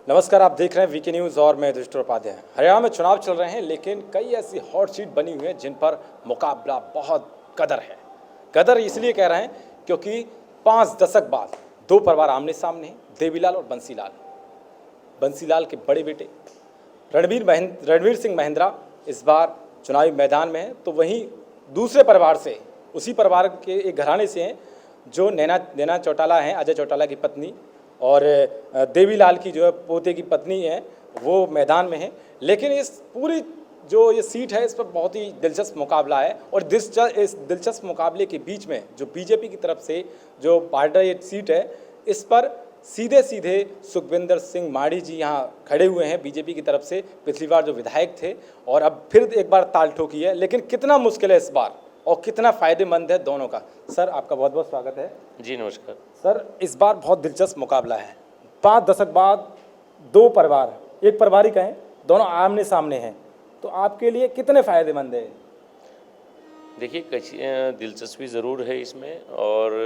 नमस्कार, आप देख रहे हैं वीके न्यूज़ और मैं युधिष्ठिर उपाध्याय। हरियाणा में चुनाव चल रहे हैं, लेकिन कई ऐसी हॉट सीट बनी हुई हैं जिन पर मुकाबला बहुत कदर है। कदर इसलिए कह रहे हैं क्योंकि 5 दशक बाद दो परिवार आमने सामने हैं, देवीलाल और बंसीलाल। बंसीलाल के बड़े बेटे रणवीर सिंह महिंद्रा इस बार चुनावी मैदान में हैं, तो वहीं दूसरे परिवार से, उसी परिवार के एक घराने से हैं जो नैना चौटाला हैं, अजय चौटाला की पत्नी, और देवीलाल की जो है पोते की पत्नी है, वो मैदान में है। लेकिन इस पूरी जो ये सीट है, इस पर बहुत ही दिलचस्प मुकाबला है। और इस दिलचस्प मुकाबले के बीच में जो बीजेपी की तरफ से जो पार्टी ये सीट है, इस पर सीधे सीधे सुखविंदर सिंह माड़ी जी यहाँ खड़े हुए हैं बीजेपी की तरफ से। पिछली बार जो विधायक थे और अब फिर एक बार ताल ठोकी है। लेकिन कितना मुश्किल है इस बार और कितना फ़ायदेमंद है दोनों का। सर, आपका बहुत बहुत स्वागत है। जी नमस्कार सर, इस बार बहुत दिलचस्प मुकाबला है। 5 दशक बाद दो परिवार, एक परिवार ही कहें, दोनों आमने सामने हैं, तो आपके लिए कितने फ़ायदेमंद है? देखिए, दिलचस्पी ज़रूर है इसमें। और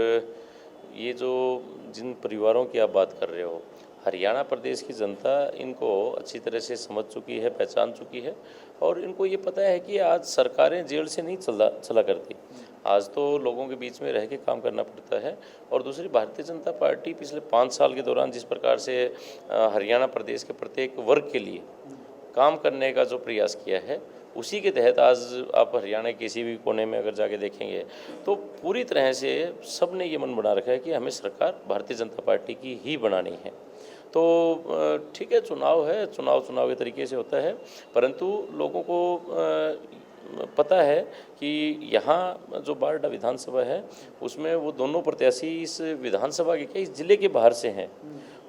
ये जो जिन परिवारों की आप बात कर रहे हो, हरियाणा प्रदेश की जनता इनको अच्छी तरह से समझ चुकी है, पहचान चुकी है। और इनको ये पता है कि आज सरकारें जेल से नहीं चला करती, आज तो लोगों के बीच में रह के काम करना पड़ता है। और दूसरी, भारतीय जनता पार्टी पिछले 5 साल के दौरान जिस प्रकार से हरियाणा प्रदेश के प्रत्येक वर्ग के लिए काम करने का जो प्रयास किया है, उसी के तहत आज आप हरियाणा के किसी भी कोने में अगर जाके देखेंगे तो पूरी तरह से सब ने ये मन बना रखा है कि हमें सरकार भारतीय जनता पार्टी की ही बनानी है। तो ठीक है, चुनाव है, चुनाव के तरीके से होता है, परंतु लोगों को पता है कि यहाँ जो बारडा विधानसभा है उसमें वो दोनों प्रत्याशी इस विधानसभा के इस ज़िले के बाहर से हैं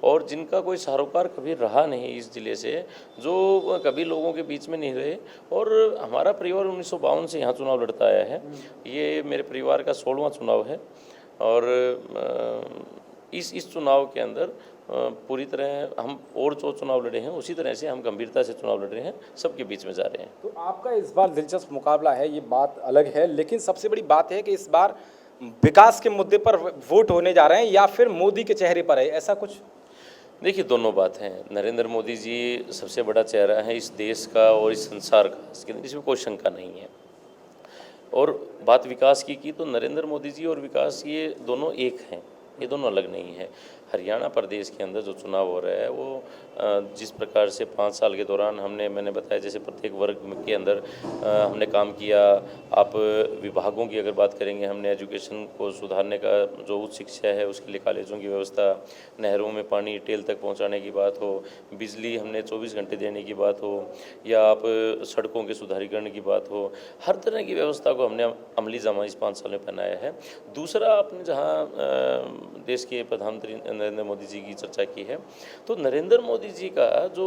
और जिनका कोई सरोकार कभी रहा नहीं इस ज़िले से, जो कभी लोगों के बीच में नहीं रहे। और हमारा परिवार 1952 से यहाँ चुनाव लड़ता आया है। ये मेरे परिवार का 16वां चुनाव है। और इस चुनाव के अंदर पूरी तरह हम और जो चुनाव लड़े हैं उसी तरह से हम गंभीरता से चुनाव लड़ रहे हैं, सबके बीच में जा रहे हैं। तो आपका इस बार दिलचस्प मुकाबला है, ये बात अलग है, लेकिन सबसे बड़ी बात है कि इस बार विकास के मुद्दे पर वोट होने जा रहे हैं या फिर मोदी के चेहरे पर है, ऐसा कुछ? देखिए, दोनों बात हैं। नरेंद्र मोदी जी सबसे बड़ा चेहरा है इस देश का और इस संसार का, इसमें कोई शंका नहीं है। और बात विकास की तो नरेंद्र मोदी जी और विकास ये दोनों एक हैं, ये दोनों अलग नहीं है। हरियाणा प्रदेश के अंदर जो चुनाव हो रहा है वो जिस प्रकार से 5 साल के दौरान मैंने बताया, जैसे प्रत्येक वर्ग के अंदर हमने काम किया। आप विभागों की अगर बात करेंगे, हमने एजुकेशन को सुधारने का, जो उच्च शिक्षा है उसके लिए कॉलेजों की व्यवस्था, नहरों में पानी टेल तक पहुंचाने की बात हो, बिजली हमने 24 घंटे देने की बात हो, या आप सड़कों के सुधारीकरण की बात हो, हर तरह की व्यवस्था को हमने अमली जामा इस 5 साल में पहनाया है। दूसरा, आपने जहाँ देश के प्रधानमंत्री नरेंद्र मोदी जी की चर्चा की है, तो नरेंद्र मोदी जी का जो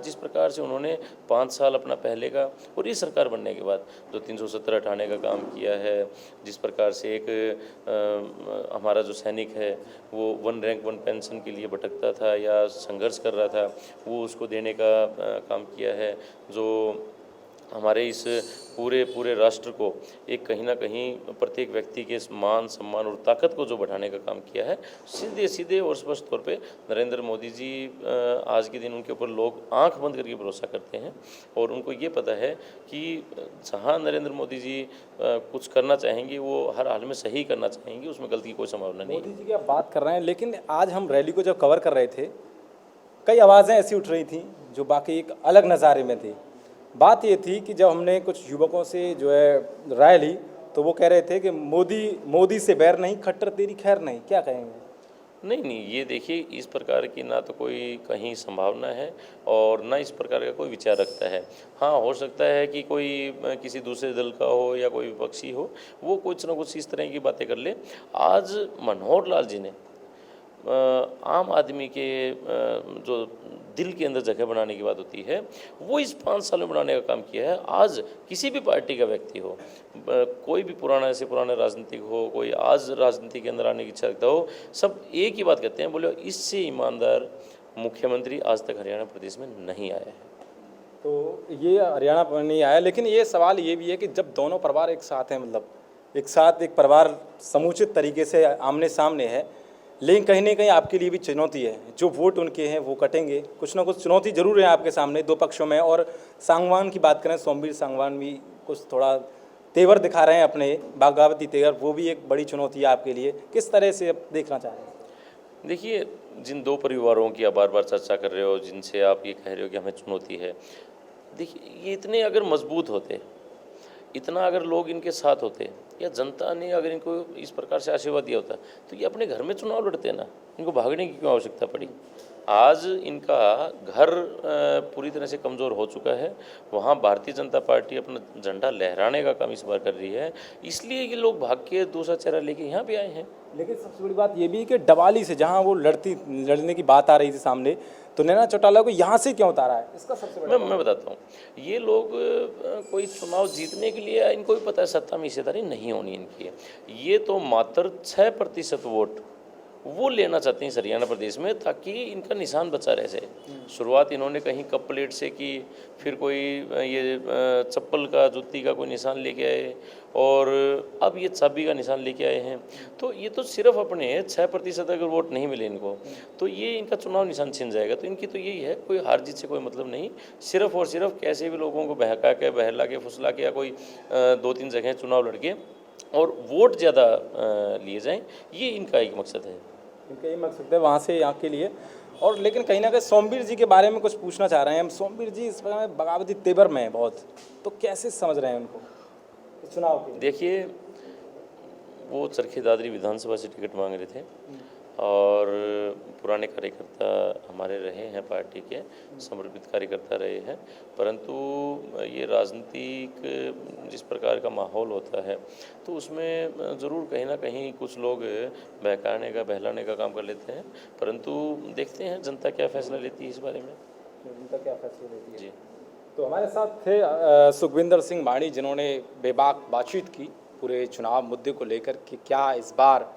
जिस प्रकार से उन्होंने 5 साल अपना पहले का और ये सरकार बनने के बाद जो 370 हटाने का काम किया है, जिस प्रकार से एक हमारा जो सैनिक है वो 1 रैंक 1 पेंशन के लिए भटकता था या संघर्ष कर रहा था, वो उसको देने का काम किया है। जो हमारे इस पूरे राष्ट्र को एक कहीं ना कहीं प्रत्येक व्यक्ति के मान सम्मान और ताकत को जो बढ़ाने का काम किया है, सीधे और स्पष्ट तौर पे नरेंद्र मोदी जी आज के दिन उनके ऊपर लोग आंख बंद करके भरोसा करते हैं। और उनको ये पता है कि जहां नरेंद्र मोदी जी कुछ करना चाहेंगे वो हर हाल में सही करना चाहेंगे, उसमें गलती की कोई संभावना नहीं। मोदी जी की आप बात कर रहे हैं, लेकिन आज हम रैली को जब कवर कर रहे थे, कई आवाज़ें ऐसी उठ रही थी जो बाकी एक अलग नज़ारे में थी। बात ये थी कि जब हमने कुछ युवकों से जो है राय ली, तो वो कह रहे थे कि मोदी से बैर नहीं, खट्टर तेरी खैर नहीं। क्या कहेंगे? नहीं, ये देखिए, इस प्रकार की ना तो कोई कहीं संभावना है और ना इस प्रकार का कोई विचार रखता है। हाँ, हो सकता है कि कोई किसी दूसरे दल का हो या कोई विपक्षी हो, वो कुछ ना कुछ इस तरह की बातें कर ले। आज मनोहर लाल जी ने आम आदमी के जो दिल के अंदर जगह बनाने की बात होती है, वो इस 5 साल में बनाने का काम किया है। आज किसी भी पार्टी का व्यक्ति हो, कोई भी पुराना से पुराना राजनीतिक हो, कोई आज राजनीति के अंदर आने की इच्छा रखता हो, सब एक ही बात कहते हैं, बोले इससे ईमानदार मुख्यमंत्री आज तक हरियाणा प्रदेश में नहीं आया है। तो ये हरियाणा पर नहीं आया, लेकिन ये सवाल ये भी है कि जब दोनों परिवार एक साथ हैं, मतलब एक साथ एक परिवार समुचित तरीके से आमने सामने है, लेकिन कहीं ना कहीं आपके लिए भी चुनौती है। जो वोट उनके हैं वो कटेंगे, कुछ ना कुछ चुनौती जरूर है आपके सामने दो पक्षों में। और सांगवान की बात करें, सोमवीर सांगवान भी कुछ थोड़ा तेवर दिखा रहे हैं अपने, बगावती तेवर, वो भी एक बड़ी चुनौती है आपके लिए। किस तरह से आप देखना चाह रहे हैं? देखिए, जिन दो परिवारों की आप बार बार चर्चा कर रहे हो, जिनसे आप ये कह रहे हो कि हमें चुनौती है, देखिए ये इतने अगर मजबूत होते, इतना अगर लोग इनके साथ होते, या जनता ने अगर इनको इस प्रकार से आशीर्वाद दिया होता, तो ये अपने घर में चुनाव लड़ते ना, इनको भागने की क्यों आवश्यकता पड़ी। आज इनका घर पूरी तरह से कमज़ोर हो चुका है, वहाँ भारतीय जनता पार्टी अपना झंडा लहराने का काम इस बार कर रही है, इसलिए ये लोग भाग के दूसरा चेहरा लेके यहाँ पे आए हैं। लेकिन सबसे बड़ी बात ये भी कि डवाली से जहां वो लड़ने की बात आ रही थी सामने, तो नैना चौटाला को यहाँ से क्यों उतारा है, इसका सबसे बड़ा मैं बताता हूँ, ये लोग कोई चुनाव जीतने के लिए, इनको भी पता है सत्ता में हिस्सेदारी नहीं होनी इनकी है। ये तो मात्र 6% वोट वो लेना चाहते हैं इस हरियाणा प्रदेश में, ताकि इनका निशान बचा रह जाए। शुरुआत इन्होंने कहीं कप प्लेट से की, फिर कोई ये चप्पल का, जूती का कोई निशान लेके आए, और अब ये चाबी का निशान लेके आए हैं। तो ये तो सिर्फ अपने 6% अगर वोट नहीं मिले इनको, तो ये इनका चुनाव निशान छिन जाएगा। तो इनकी तो यही है, कोई हार जीत से कोई मतलब नहीं, सिर्फ और सिर्फ कैसे भी लोगों को बहका के, बहला के, फुसला के, या कोई 2-3 जगह चुनाव लड़के और वोट ज़्यादा लिए जाएं, ये इनका एक मकसद है। इनका ये मकसद है वहाँ से यहाँ के लिए। और लेकिन कहीं ना कहीं सोमवीर जी के बारे में कुछ पूछना चाह रहे हैं हम। सोमवीर जी इस समय बगावती तेवर में हैं बहुत, तो कैसे समझ रहे हैं उनको इस चुनाव के? देखिए, वो चरखी दादरी विधानसभा से टिकट मांग रहे थे, और पुराने कार्यकर्ता हमारे रहे हैं, पार्टी के समर्पित कार्यकर्ता रहे हैं, परंतु ये राजनीतिक जिस प्रकार का माहौल होता है, तो उसमें ज़रूर कहीं ना कहीं कुछ लोग बहकाने का, बहलाने का काम कर लेते हैं। परंतु देखते हैं जनता क्या फैसला लेती है इस बारे में। जनता क्या फैसला लेती है जी। तो हमारे साथ थे सुखविंदर सिंह माणी, जिन्होंने बेबाक बातचीत की पूरे चुनाव मुद्दे को लेकर कि क्या इस बार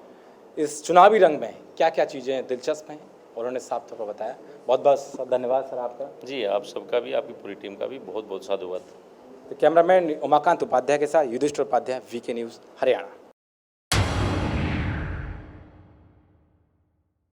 इस चुनावी रंग में क्या क्या चीज़ें दिलचस्प हैं, और उन्होंने साफ तौर पर बताया। बहुत बहुत धन्यवाद सर आपका। जी, आप सबका भी, आपकी पूरी टीम का भी बहुत बहुत साधुवाद। तो कैमरामैन उमाकांत उपाध्याय के साथ युधिष्ठिर उपाध्याय, वीके न्यूज़, हरियाणा।